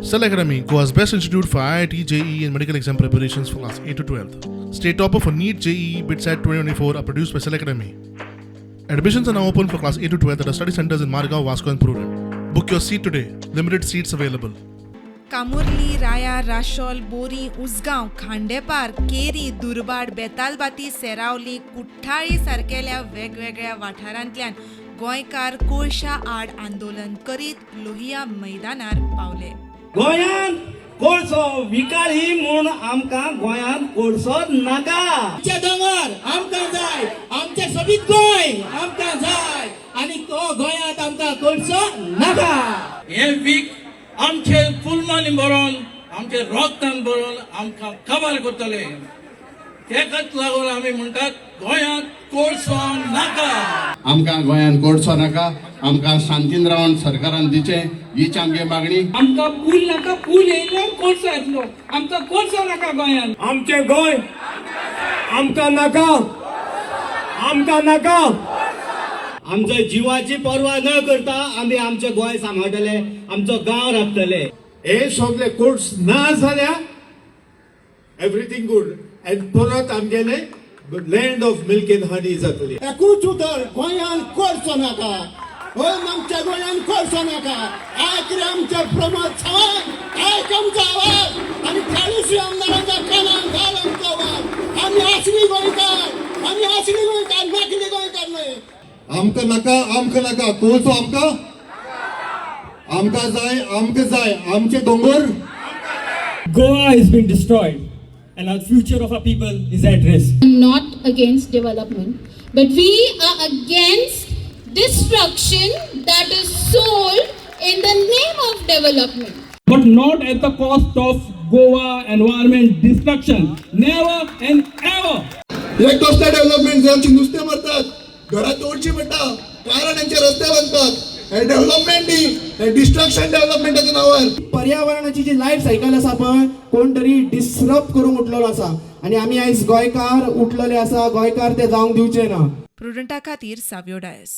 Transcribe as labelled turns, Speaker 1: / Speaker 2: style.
Speaker 1: Cell Academy, Goa's best institute for IIT, JEE and medical exam preparations for class 8 to 12. State topper for NEET, JEE, BITSAT 2024 are produced by Cell Academy. Admissions are now open for class 8 to 12 at our study centers in Margao, Vasco and Prudent. Book your seat today. Limited seats available.
Speaker 2: Kamurli, Raia, Rashol, Bori, Usgaon, Khandepar, Keri, Durbhat, Betalbatim, Seraulim, Kuthali सारकेल्या वेगवेगळ्या वाठारांतल्यान गोंयकार कोळशा आड आंदोलन करीत लोहिया मैदानार पावले.
Speaker 3: गोंयांत कोळसो विकाळी म्हूण आमकां गोंयांत कोळसो नाका. आमचे दोंगर आमकां जाय, आमचे सोबीत गोंय आमकां जाय आनी तो गोंयांत आमकां कोळसो नाका. हे वीक आमचे पुलमांनी भरून आमचे रोगतान भरून आमकां काबार करतले. तेकाच लागून आमी म्हणटात गोंयांत कोळसो नाका.
Speaker 4: आमकां गोंयांत कोळसो नाका. आमकां शांतीन रावन सरकारान दिचे हीच आमची मागणी.
Speaker 3: आमकां पूल नाका. पूल येयलो कोळसो येतलो. आमकां कोळसो नाका गोंयांत. आमचे गोंय आमकां नाका. आमकां नाका. आमच्या जीवाची पर्वा न करता आमी आमचे गोंय सांबाळटले, आमचो गांव राखतले.
Speaker 5: हे सगळे कोर्स ना जाल्या एवरीथिंग गुड एंड परत आमगेले land of milk and honey जातली.
Speaker 6: एकूच उतर गोंयांत कोळसो नाका. हय आमच्या गोंयांत कोळसो नाका. आयक रे आमचे प्रमोद सावंत, आयक आमचो आवाज आनी चाळीस आमदारांच्या कानान घाल आमचो आवाज. आमी असली गोंयकार, आमी असली गोंयकार, नकली गोंयकार न्हय.
Speaker 4: आमकां नाका. आमकां नाका कोळसो. आमकां जाय. आमकां जाय आमचे दोंगर.
Speaker 3: Goa has been destroyed and our future of our people is at risk.
Speaker 7: Not against development, but we are against destruction that is sold in the name of development.
Speaker 3: But not at the cost of Goa environment destruction. Never and ever.
Speaker 4: हे कसले development आमची नुस्तें मारतात, घरां तोडची पडटा, कारण यांचे रस्ते बांदतात. हे डेव्हलपमेंट हे डिस्ट्रक्शन डेव्हलपमेंटाच्या नावार.
Speaker 6: पर्यावरणाची जी लायफ सायकल आसा पळय कोण तरी डिस्टर्ब करूंक उठलेलो आसा आनी आमी आयज गोंयकार उठलेले आसा. गोंयकार ते जावंक दिवचे ना.
Speaker 2: प्रुडंटा खातीर सावियो डायस.